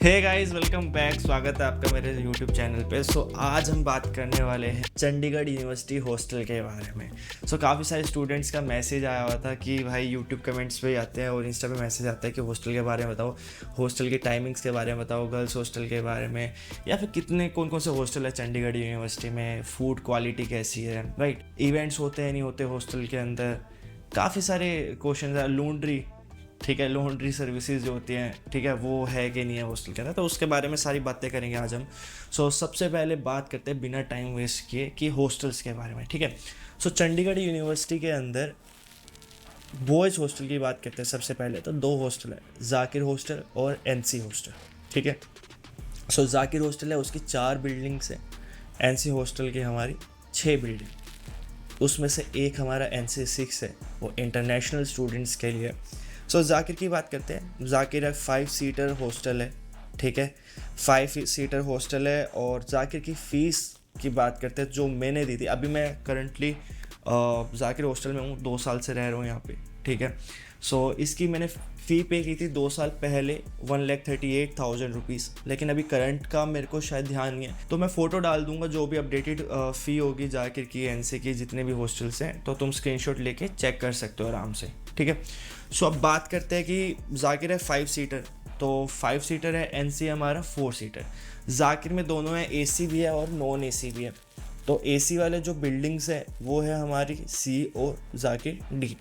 Hey guys, welcome back. स्वागत है आपका मेरे यूट्यूब चैनल पे। आज हम बात करने वाले हैं चंडीगढ़ यूनिवर्सिटी हॉस्टल के बारे में। काफ़ी सारे स्टूडेंट्स का मैसेज आया हुआ था कि भाई यूट्यूब कमेंट्स पे आते हैं और इंस्टा पे मैसेज आता है कि हॉस्टल के बारे में बताओ, हॉस्टल की टाइमिंग्स के बारे में बताओ, गर्ल्स हॉस्टल के बारे में, या फिर कितने कौन कौन से हॉस्टल है चंडीगढ़ यूनिवर्सिटी में, फूड क्वालिटी कैसी है, राइट, इवेंट्स होते हैं नहीं होते हॉस्टल के अंदर। काफ़ी सारे क्वेश्चन है। लॉन्ड्री, ठीक है, लॉन्ड्री सर्विसेज जो होती हैं, ठीक है, वो है कि नहीं है हॉस्टल के अंदर, तो उसके बारे में सारी बातें करेंगे आज हम। सबसे पहले बात करते हैं बिना टाइम वेस्ट किए कि हॉस्टल्स के बारे में, ठीक है। चंडीगढ़ यूनिवर्सिटी के अंदर बॉयज़ हॉस्टल की बात करते हैं। सबसे पहले तो दो हॉस्टल है, जाकिर हॉस्टल और एनसी हॉस्टल, ठीक है। जाकिर हॉस्टल है, उसकी 4 बिल्डिंग्स है। एनसी हॉस्टल की हमारी 6 बिल्डिंग, उसमें से एक हमारा एनसी 6 है, वो इंटरनेशनल स्टूडेंट्स के लिए। जाकिर की बात करते हैं। जाकिर एक 5 सीटर हॉस्टल है, ठीक है, 5 सीटर हॉस्टल है। और जाकिर की फ़ीस की बात करते हैं जो मैंने दी थी। अभी मैं करंटली जाकिर हॉस्टल में हूँ, 2 साल से रह रहा हूँ यहाँ पे, ठीक है। इसकी मैंने फ़ी पे की थी 2 साल पहले 1,38,000 रुपीज़, लेकिन अभी करंट का मेरे को शायद ध्यान नहीं है, तो मैं फ़ोटो डाल दूंगा जो भी अपडेटेड फ़ी होगी जाकिर की, एनसी की, जितने भी हॉस्टल्स हैं, तो तुम स्क्रीनशॉट लेके चेक कर सकते हो आराम से, ठीक है। अब बात करते हैं कि जाकिर है 5 सीटर, तो 5 सीटर है, एनसी हमारा 4 सीटर। जाकिर में दोनों है, एसी भी है और नॉन एसी भी है। तो एसी वाले जो बिल्डिंग्स है वो है हमारी सी और जाकिर डी,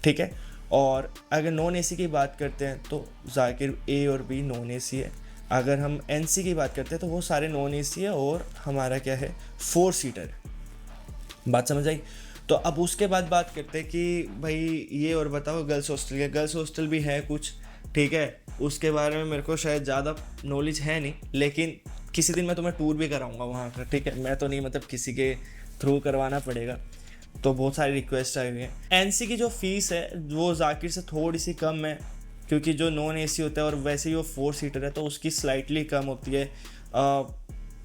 ठीक है। और अगर नॉन एसी की बात करते हैं तो जाकिर ए और बी नॉन एसी है। अगर हम एनसी की बात करते हैं तो वो सारे नॉन एसी है और हमारा क्या है, 4 सीटर है। बात समझ आई। तो अब उसके बाद बात करते हैं कि भाई ये और बताओ गर्ल्स हॉस्टल के। गर्ल्स हॉस्टल भी है कुछ, ठीक है, उसके बारे में मेरे को शायद ज़्यादा नॉलेज है नहीं, लेकिन किसी दिन मैं तुम्हें टूर भी कराऊंगा वहाँ का, ठीक है। मैं तो नहीं, मतलब किसी के थ्रू करवाना पड़ेगा, तो बहुत सारी रिक्वेस्ट आई हुई हैं। एनसी की जो फ़ीस है वो जाकिर से थोड़ी सी कम है, क्योंकि जो नॉन एसी होता है और वैसे ही वो 4 सीटर है, तो उसकी स्लाइटली कम होती है।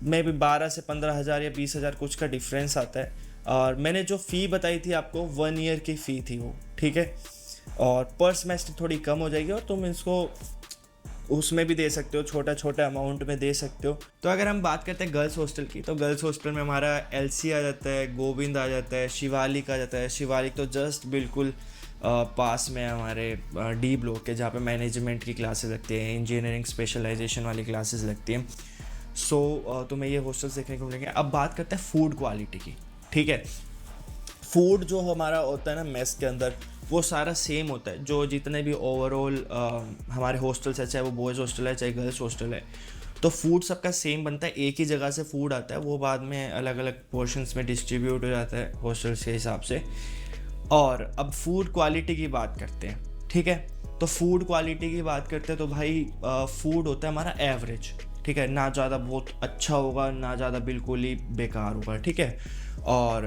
मे भी 12 से 15,000 या 20,000 कुछ का डिफरेंस आता है। और मैंने जो फ़ी बताई थी आपको 1 ईयर की फ़ी थी वो, ठीक है। और पर सेमेस्टर थोड़ी कम हो जाएगी और तुम इसको उसमें भी दे सकते हो, छोटा छोटा अमाउंट में दे सकते हो। तो अगर हम बात करते हैं गर्ल्स हॉस्टल की, तो गर्ल्स हॉस्टल में हमारा एलसी आ जाता है, गोविंद आ जाता है, शिवालिक आ जाता है। शिवालिक तो जस्ट बिल्कुल पास में हमारे डी ब्लॉक के, जहाँ पे मैनेजमेंट की क्लासेस लगती हैं, इंजीनियरिंग स्पेशलाइजेशन वाली क्लासेस लगती हैं। तुम्हें ये हॉस्टल्स देखने को मिलेंगे। अब बात करते हैं फूड क्वालिटी की, ठीक है। फूड जो हमारा होता है ना मेस के अंदर, वो सारा सेम होता है, जो जितने भी ओवरऑल हमारे हॉस्टल्स है, चाहे वो बॉयज़ हॉस्टल है चाहे गर्ल्स हॉस्टल है, तो फूड सबका सेम बनता है। एक ही जगह से फूड आता है, वो बाद में अलग अलग पोर्शंस में डिस्ट्रीब्यूट हो जाता है हॉस्टल्स के हिसाब से। और अब फूड क्वालिटी की बात करते हैं, ठीक है। तो फूड क्वालिटी की बात करते हैं तो भाई फूड होता है हमारा एवरेज, ठीक है, ना ज़्यादा बहुत अच्छा होगा, ना ज़्यादा बिल्कुल ही बेकार होगा, ठीक है। और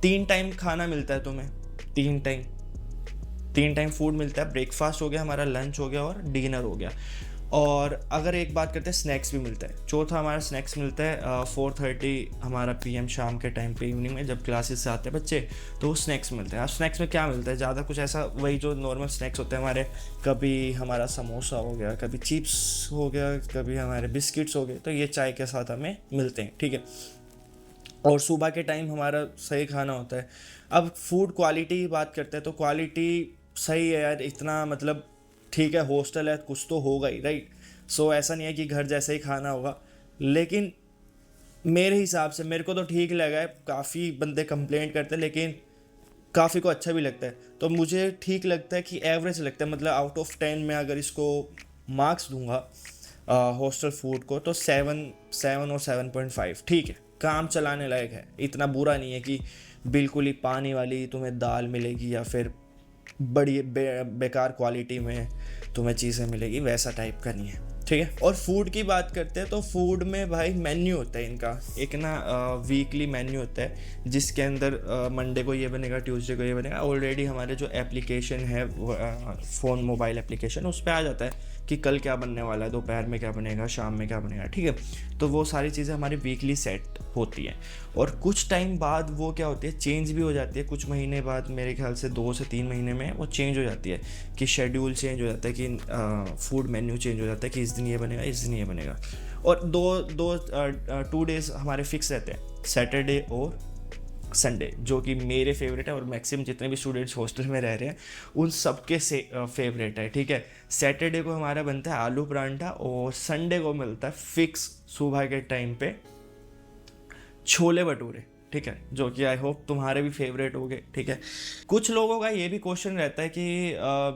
3 टाइम खाना मिलता है तुम्हें, 3 टाइम फूड मिलता है। ब्रेकफास्ट हो गया हमारा, लंच हो गया और डिनर हो गया। और अगर एक बात करते हैं, स्नैक्स भी मिलता है। चौथा हमारा स्नैक्स मिलता है 4:30 हमारा PM शाम के टाइम पे, इवनिंग में जब क्लासेस से आते हैं बच्चे, तो वो स्नैक्स मिलते हैं। अब स्नैक्स में क्या मिलता है, ज़्यादा कुछ ऐसा, वही जो नॉर्मल स्नैक्स होते हैं हमारे, कभी हमारा समोसा हो गया, कभी चिप्स हो गया, कभी हमारे बिस्किट्स हो गए, तो ये चाय के साथ हमें मिलते हैं, ठीक है। और सुबह के टाइम हमारा सही खाना होता है। अब फूड क्वालिटी की बात करते हैं तो क्वालिटी सही है यार, इतना मतलब ठीक है, हॉस्टल है, कुछ तो होगा ही, राइट। ऐसा नहीं है कि घर जैसा ही खाना होगा, लेकिन मेरे हिसाब से मेरे को तो ठीक लगा है। काफ़ी बंदे कंप्लेंट करते हैं, लेकिन काफ़ी को अच्छा भी लगता है, तो मुझे ठीक लगता है कि एवरेज लगता है। मतलब आउट ऑफ 10 में अगर इसको मार्क्स दूंगा हॉस्टल फूड को, तो 7 और 7.5, ठीक है, काम चलाने लायक है। इतना बुरा नहीं है कि बिल्कुल ही पानी वाली तुम्हें दाल मिलेगी या फिर बड़ी बेकार क्वालिटी में तुम्हें चीज़ें मिलेगी, वैसा टाइप का नहीं है, ठीक है। और फूड की बात करते हैं तो फूड में भाई मेन्यू होता है इनका, एक ना वीकली मेन्यू होता है, जिसके अंदर मंडे को ये बनेगा, ट्यूसडे को ये बनेगा। ऑलरेडी हमारे जो एप्लीकेशन है फ़ोन मोबाइल एप्लीकेशन, उस पर आ जाता है कि कल क्या बनने वाला है, दोपहर में क्या बनेगा, शाम में क्या बनेगा, ठीक है। तो वो सारी चीज़ें हमारी वीकली सेट होती हैं और कुछ टाइम बाद वो क्या होती है, चेंज भी हो जाती है। कुछ महीने बाद, मेरे ख्याल से 2 से 3 महीने में वो चेंज हो जाती है कि शेड्यूल चेंज हो जाता है, कि फूड मेन्यू चेंज हो जाता है कि इस दिन ये बनेगा, इस दिन ये बनेगा। और 2 डेज़ हमारे फिक्स रहते हैं, सैटरडे और संडे, जो कि मेरे फेवरेट है और मैक्सिमम जितने भी स्टूडेंट्स हॉस्टल में रह रहे हैं उन सबके से फेवरेट है, ठीक है। सैटरडे को हमारा बनता है आलू परांठा और संडे को मिलता है फिक्स सुबह के टाइम पे छोले भटूरे, ठीक है, जो कि आई होप तुम्हारे भी फेवरेट हो गए, ठीक है। कुछ लोगों का ये भी क्वेश्चन रहता है कि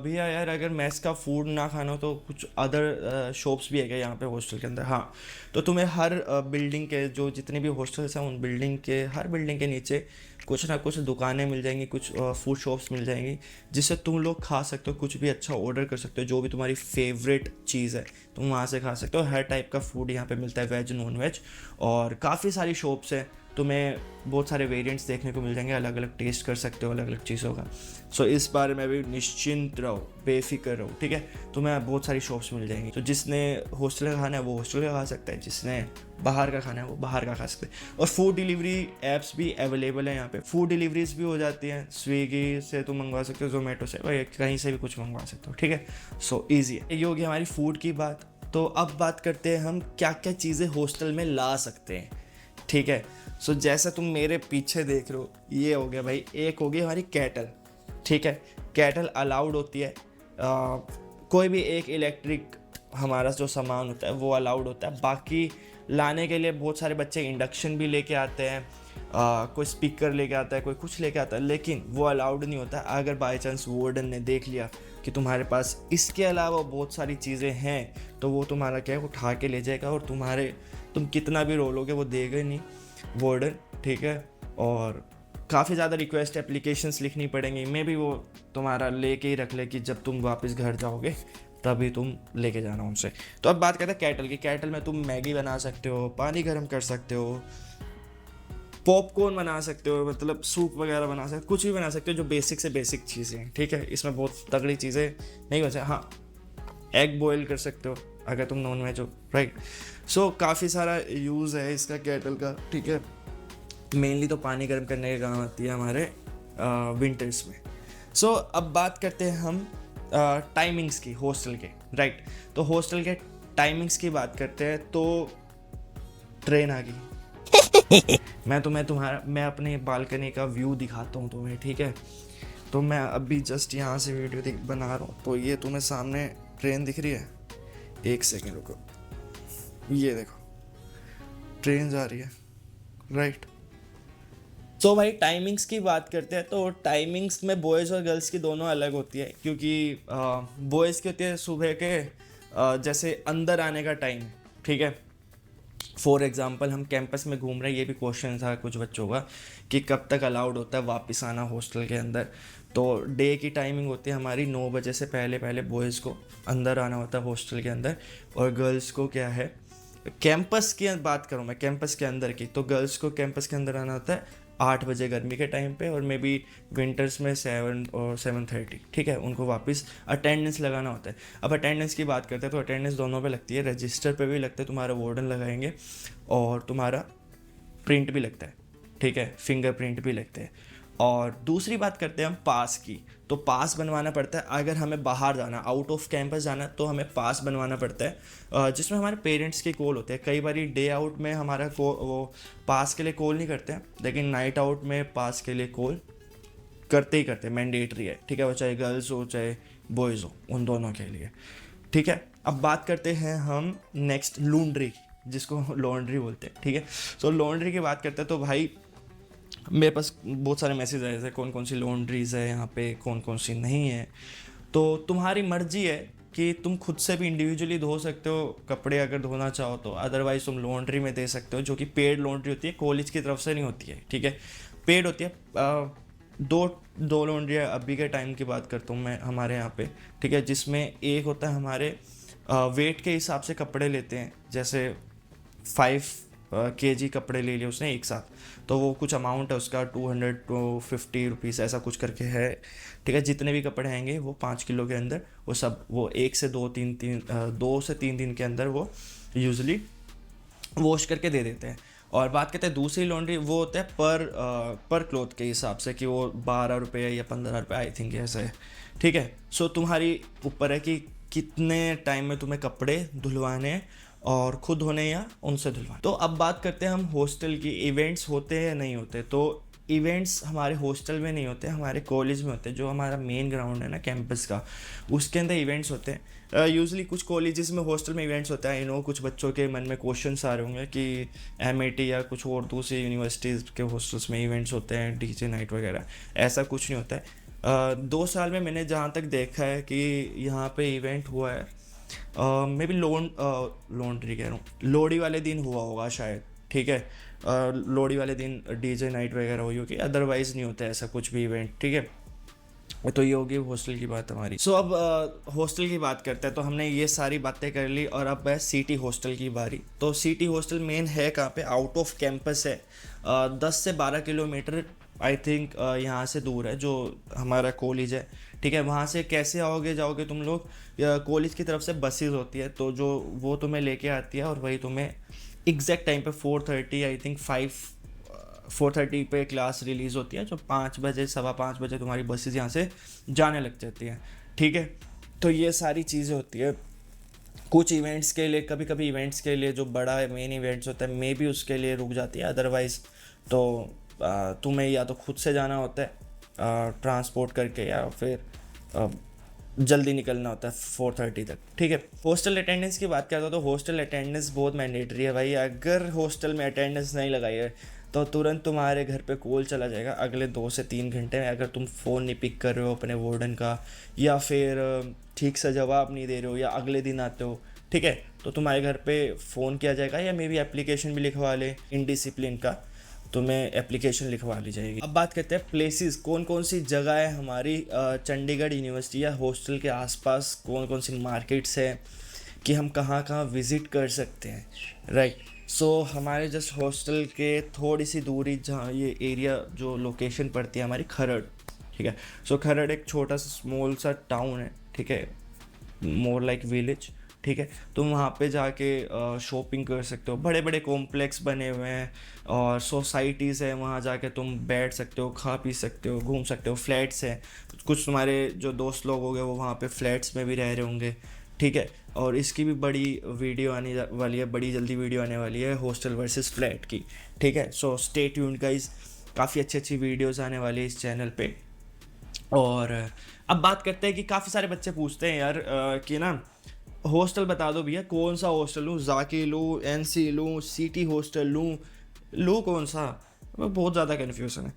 भैया यार अगर मेस का फूड ना खाना हो तो कुछ अदर शॉप्स भी है क्या यहाँ पे हॉस्टल के अंदर? हाँ, तो तुम्हें हर बिल्डिंग के जो जितने भी हॉस्टल्स हैं उन बिल्डिंग के हर बिल्डिंग के नीचे कुछ ना कुछ दुकानें मिल जाएंगी, कुछ फूड शॉप्स मिल जाएंगी जिससे तुम लोग खा सकते हो, कुछ भी अच्छा ऑर्डर कर सकते हो, जो भी तुम्हारी फेवरेट चीज़ है तुम वहाँ से खा सकते हो। हर टाइप का फूड यहाँ पे मिलता है, वेज नॉन वेज, और काफ़ी सारी शॉप्स हैं, तुम्हें बहुत सारे वेरिएंट्स देखने को मिल जाएंगे, अलग अलग टेस्ट कर सकते हो अलग अलग चीज़ों का। सो इस बारे में भी निश्चिंत रहो, बेफिक्र रहो, ठीक है। तुम्हें बहुत सारी शॉप्स मिल जाएंगी, तो जिसने हॉस्टल का खाना है वो हॉस्टल का खा सकता है, जिसने बाहर का खाना है वो बाहर का खा सकते हैं। और फूड डिलीवरी ऐप्स भी अवेलेबल है यहाँ पे, फूड डिलीवरीज भी हो जाती हैं, स्विगी से तुम मंगवा सकते हो, जोमेटो से, भाई कहीं से भी कुछ मंगवा सकते हो, ठीक है। सो ईजी है। ये होगी हमारी फूड की बात। तो अब बात करते हैं हम क्या क्या चीज़ें हॉस्टल में ला सकते हैं, ठीक है। सो जैसा तुम मेरे पीछे देख रहे हो, ये हो गया भाई, एक होगी हमारी केटल, ठीक है। केटल अलाउड होती है, कोई भी एक इलेक्ट्रिक हमारा जो सामान होता है वो अलाउड होता है। बाकी लाने के लिए बहुत सारे बच्चे इंडक्शन भी लेके आते हैं, कोई स्पीकर लेके आता है, कोई कुछ लेके आता है, लेकिन वो अलाउड नहीं होता। अगर बाई चांस वार्डन ने देख लिया कि तुम्हारे पास इसके अलावा बहुत सारी चीज़ें हैं तो वो तुम्हारा क्या है, उठा के ले जाएगा और तुम कितना भी रोलोगे वो देगा ही नहीं वार्डन, ठीक है। और काफ़ी ज़्यादा रिक्वेस्ट एप्लीकेशंस लिखनी पड़ेंगी, मे भी वो तुम्हारा लेके ही रख ले कि जब तुम वापस घर जाओगे तभी तुम लेके जाना उनसे। तो अब बात करते हैं केटल की। केटल में तुम मैगी बना सकते हो, पानी गर्म कर सकते हो, पॉपकॉर्न बना सकते हो, मतलब सूप वगैरह बना सकते हो, कुछ भी बना सकते हो जो बेसिक से बेसिक चीज़ें हैं, ठीक है। इसमें बहुत तगड़ी चीज़ें नहीं बन सकती। हाँ, एग बॉयल कर सकते हो अगर तुम नॉन वेज हो, राइट। सो काफ़ी सारा यूज़ है इसका केटल का, ठीक है। मेनली तो पानी गर्म करने के काम आती है हमारे विंटर्स में। सो अब बात करते हैं हम टाइमिंग्स की हॉस्टल के, राइट। तो हॉस्टल के टाइमिंग्स की बात करते हैं तो ट्रेन आ गई। मैं अपने बालकनी का व्यू दिखाता हूँ तुम्हें, ठीक है। तो मैं अभी जस्ट यहाँ से वीडियो बना रहा हूँ, तो ये तुम्हें सामने ट्रेन दिख रही है, एक सेकेंड रुको, ये देखो ट्रेन जा रही है, राइट। तो भाई टाइमिंग्स की बात करते हैं तो टाइमिंग्स में बॉयज़ और गर्ल्स की दोनों अलग होती है, क्योंकि बॉयज़ की होती है सुबह के जैसे अंदर आने का टाइम, ठीक है। फॉर एग्जांपल हम कैंपस में घूम रहे हैं, ये भी क्वेश्चन था कुछ बच्चों का कि कब तक अलाउड होता है वापस आना हॉस्टल के अंदर। तो डे की टाइमिंग होती है हमारी 9 बजे से पहले पहले बॉयज़ को अंदर आना होता है हॉस्टल के अंदर, और गर्ल्स को क्या है, कैंपस की बात करूँ मैं कैंपस के अंदर की, तो गर्ल्स को कैंपस के अंदर आना होता है 8 बजे गर्मी के टाइम पे, और मे बी विंटर्स में 7 और 7:30, ठीक है। उनको वापस अटेंडेंस लगाना होता है। अब अटेंडेंस की बात करते हैं तो अटेंडेंस दोनों पे लगती है, रजिस्टर पे भी लगता है, तुम्हारा वार्डन लगाएंगे, और तुम्हारा प्रिंट भी लगता है, ठीक है, फिंगरप्रिंट भी लगते हैं। और दूसरी बात करते हैं हम पास की, तो पास बनवाना पड़ता है अगर हमें बाहर जाना, आउट ऑफ कैंपस जाना, तो हमें पास बनवाना पड़ता है, जिसमें हमारे पेरेंट्स के कॉल होते हैं। कई बार डे आउट में हमारा वो पास के लिए कॉल नहीं करते हैं, लेकिन नाइट आउट में पास के लिए कॉल करते ही करते हैं, मैंडेटरी है, ठीक है। वो चाहे गर्ल्स हो चाहे बॉयज़ हो, उन दोनों के लिए, ठीक है। अब बात करते हैं हम नेक्स्ट लॉन्ड्री, जिसको लॉन्ड्री बोलते हैं, ठीक है। सो लॉन्ड्री की बात करते हैं तो भाई मेरे पास बहुत सारे मैसेज आए थे कौन कौन सी लॉन्ड्रीज़ है यहाँ पे, कौन कौन सी नहीं है। तो तुम्हारी मर्जी है कि तुम खुद से भी इंडिविजुअली धो सकते हो कपड़े अगर धोना चाहो तो, अदरवाइज़ तुम लॉन्ड्री में दे सकते हो, जो कि पेड लॉन्ड्री होती है, कॉलेज की तरफ से नहीं होती है, ठीक है, पेड होती है। दो लॉन्ड्री अभी के टाइम की बात करता हूँ मैं हमारे यहाँ पे, ठीक है, जिसमें एक होता है हमारे वेट के हिसाब से कपड़े लेते हैं, जैसे 5 केजी कपड़े ले लिए उसने एक साथ, तो वो कुछ अमाउंट है उसका 250 ऐसा कुछ करके है, ठीक है। जितने भी कपड़े आएंगे वो 5 किलो के अंदर, वो सब वो 2 से 3 दिन के अंदर वो यूजली वॉश करके दे देते हैं। और बात करते हैं दूसरी लॉन्ड्री, वो होता है पर क्लॉथ के हिसाब से कि वो 12 रुपये या 15 रुपये आई थिंक ऐसा है, ठीक है। सो तुम्हारी ऊपर है कि कितने टाइम में तुम्हें कपड़े धुलवाने हैं और खुद होने या उनसे धुलवाने। तो अब बात करते हैं हम हॉस्टल की, इवेंट्स होते हैं या नहीं होते। तो इवेंट्स हमारे हॉस्टल में नहीं होते, हमारे कॉलेज में होते हैं, जो हमारा मेन ग्राउंड है ना कैंपस का, उसके अंदर इवेंट्स होते हैं। यूजुअली कुछ कॉलेजेस में हॉस्टल में इवेंट्स होता है। आई नो कुछ बच्चों के मन में क्वेश्चंस आ रहे होंगे कि एमआईटी या कुछ और दूसरी यूनिवर्सिटीज़ के हॉस्टल्स में इवेंट्स होते हैं, डीजे नाइट वगैरह। ऐसा कुछ नहीं होता है। 2 साल में मैंने जहाँ तक देखा है कि यहाँ पे इवेंट हुआ है, मे बी लॉन्ड्री कह रहा हूँ, लोहड़ी वाले दिन हुआ होगा शायद, ठीक है। लोहड़ी वाले दिन डीजे नाइट वगैरह हुई होगी, अदरवाइज़ नहीं होता ऐसा कुछ भी इवेंट, ठीक है। तो ये होगी हॉस्टल की बात हमारी। सो अब हॉस्टल की बात करते हैं। तो हमने ये सारी बातें कर ली और अब है सिटी हॉस्टल की बारी। तो सिटी हॉस्टल मेन है कहाँ पे, आउट ऑफ कैंपस है, 10 से 12 किलोमीटर आई थिंक यहाँ से दूर है जो हमारा कॉलेज है, ठीक है। वहाँ से कैसे आओगे जाओगे तुम लोग, कॉलेज की तरफ से बसेज होती है, तो जो वो तुम्हें लेके आती है और वही तुम्हें एग्जैक्ट टाइम पे 4:30 आई थिंक 4:30 पे क्लास रिलीज़ होती है, जो 5 बजे 5:15 तुम्हारी बसेज यहाँ से जाने लग जाती हैं, ठीक है। तो ये सारी चीज़ें होती है। कुछ इवेंट्स के लिए, कभी कभी इवेंट्स के लिए जो बड़ा मेन इवेंट्स होता है मे बी उसके लिए रुक जाती है, अदरवाइज़ तो तुम्हें या तो खुद से जाना होता है ट्रांसपोर्ट करके, या फिर जल्दी निकलना होता है 4:30 तक, ठीक है। हॉस्टल अटेंडेंस की बात करता हूँ तो हॉस्टल अटेंडेंस बहुत मैंडेटरी है भाई। अगर हॉस्टल में अटेंडेंस नहीं लगाई है तो तुरंत तुम्हारे घर पे कॉल चला जाएगा अगले 2 से 3 घंटे में। अगर तुम फ़ोन नहीं पिक कर रहे हो अपने वार्डन का, या फिर ठीक से जवाब नहीं दे रहे हो, या अगले दिन आते हो, ठीक है, तो तुम्हारे घर पे फ़ोन किया जाएगा, या मे बी एप्लीकेशन भी लिखवा ले इनडिसिप्लिन का, तुम्हें एप्लीकेशन लिखवा ली जाएगी। अब बात करते हैं प्लेसेस, कौन कौन सी जगह है हमारी चंडीगढ़ यूनिवर्सिटी या हॉस्टल के आसपास, कौन कौन सी मार्केट्स है कि हम कहाँ कहाँ विज़िट कर सकते हैं, राइट। सो हमारे जस्ट हॉस्टल के थोड़ी सी दूरी, जहाँ ये एरिया जो लोकेशन पड़ती है हमारी, खरड़, ठीक है। सो खरड़ एक छोटा सा स्मॉल सा टाउन है, ठीक है, मोर लाइक विलेज, ठीक है। तुम वहाँ पे जाके शॉपिंग कर सकते हो, बड़े बड़े कॉम्प्लेक्स बने हुए हैं और सोसाइटीज़ है, वहाँ जाके तुम बैठ सकते हो, खा पी सकते हो, घूम सकते हो। फ्लैट्स हैं, कुछ तुम्हारे जो दोस्त लोग हो गए वो वहाँ पे फ्लैट्स में भी रह रहे होंगे, ठीक है। और इसकी भी बड़ी वीडियो आने वाली है, बड़ी जल्दी वीडियो आने वाली है हॉस्टल वर्सेस फ्लैट की, ठीक है। सो स्टे ट्यून्ड गाइस, काफ़ी अच्छी अच्छी वीडियोज़ आने वाली है इस चैनल पे। और अब बात करते हैं कि काफ़ी सारे बच्चे पूछते हैं यार कि ना हॉस्टल बता दो भैया, कौन सा हॉस्टल लूँ, जाकिर लूँ, एनसी लूँ, सिटी हॉस्टल लूँ कौन सा, बहुत ज़्यादा कन्फ्यूज़न है।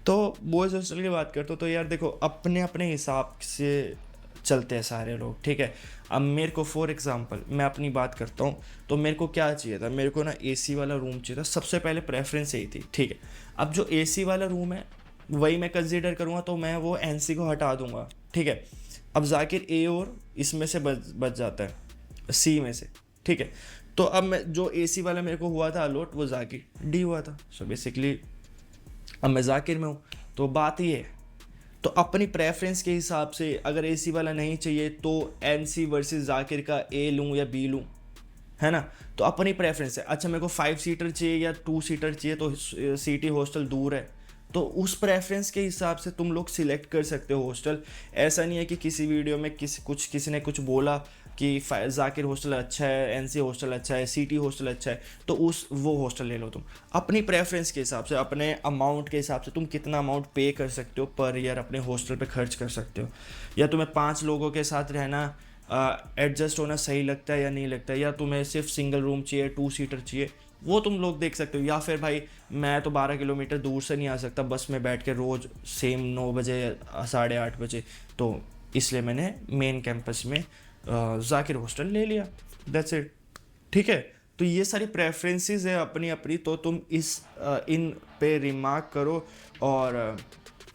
तो बॉयज़ हॉस्टल की बात करते हो तो यार देखो, अपने अपने हिसाब से चलते हैं सारे लोग, ठीक है। अब मेरे को फॉर एग्जांपल मैं अपनी बात करता हूँ, तो मेरे को क्या चाहिए था, मेरे को ना एसी वाला रूम चाहिए था, सबसे पहले प्रेफरेंस यही थी, ठीक है। अब जो एसी वाला रूम है वही मैं कंसीडर करूँगा, तो मैं वो एनसी को हटा दूंगा, ठीक है। अब जाकिर ए और इसमें से बच जाता है सी में से, ठीक है। तो अब मैं जो एसी वाला मेरे को हुआ था अलॉट, वो जाकिर डी हुआ था। सो बेसिकली अब मैं जाकिर में हूँ, तो बात ये है। तो अपनी प्रेफरेंस के हिसाब से अगर एसी वाला नहीं चाहिए तो एनसी वर्सेस जाकिर का ए लूँ या बी लूँ, है ना। तो अपनी प्रेफरेंस है। अच्छा मेरे को 5 सीटर चाहिए या 2 सीटर चाहिए, तो सिटी हॉस्टल दूर है, तो उस प्रेफरेंस के हिसाब से तुम लोग सिलेक्ट कर सकते हो हॉस्टल। ऐसा नहीं है कि किसी वीडियो में किसी ने कुछ बोला कि जाकिर हॉस्टल अच्छा है, एनसी हॉस्टल अच्छा है, सिटी हॉस्टल अच्छा है, तो वो हॉस्टल ले लो। तुम अपनी प्रेफरेंस के हिसाब से, अपने अमाउंट के हिसाब से, तुम कितना अमाउंट पे कर सकते हो पर ईयर अपने हॉस्टल पे खर्च कर सकते हो, या तुम्हें 5 लोगों के साथ रहना एडजस्ट होना सही लगता है या नहीं लगता है, या तुम्हें सिर्फ सिंगल रूम चाहिए, 2 सीटर चाहिए, वो तुम लोग देख सकते हो। या फिर भाई मैं तो 12 किलोमीटर दूर से नहीं आ सकता बस में बैठ के रोज़ सेम 9 बजे 8:30 बजे, तो इसलिए मैंने मेन कैंपस में जाकिर हॉस्टल ले लिया, दैट्स इट, ठीक है। तो ये सारी प्रेफरेंसेस है अपनी अपनी, तो तुम इन पे रिमार्क करो और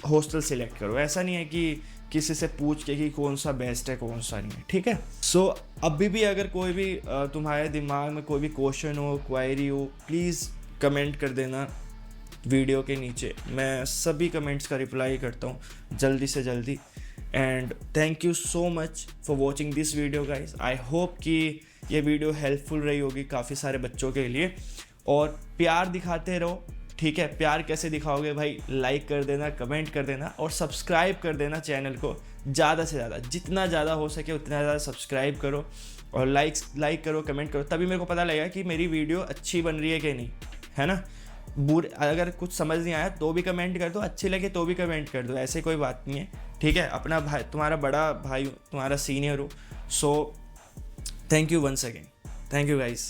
हॉस्टल सिलेक्ट करो। ऐसा नहीं है कि किसी से पूछ के कि कौन सा बेस्ट है कौन सा नहीं है, ठीक है। सो अभी भी अगर कोई भी तुम्हारे दिमाग में कोई भी क्वेश्चन हो, क्वायरी हो, प्लीज़ कमेंट कर देना वीडियो के नीचे। मैं सभी कमेंट्स का रिप्लाई करता हूँ जल्दी से जल्दी। And thank you so much for watching this video guys. I hope कि ये वीडियो हेल्पफुल रही होगी काफ़ी सारे बच्चों के लिए। और प्यार दिखाते रहो, ठीक है। प्यार कैसे दिखाओगे भाई? लाइक कर देना, कमेंट कर देना और सब्सक्राइब कर देना चैनल को ज़्यादा से ज़्यादा, जितना ज़्यादा हो सके उतना ज़्यादा सब्सक्राइब करो और लाइक करो, कमेंट करो, तभी मेरे को पता लगेगा कि मेरी वीडियो अच्छी बन रही है कि नहीं, है ना। अगर कुछ समझ नहीं आया तो भी कमेंट कर दो, अच्छी लगे तो भी कमेंट कर दो, ऐसे कोई बात नहीं है, ठीक है। अपना भाई, तुम्हारा बड़ा भाई, तुम्हारा सीनियर हो। So thank you once again, thank you guys.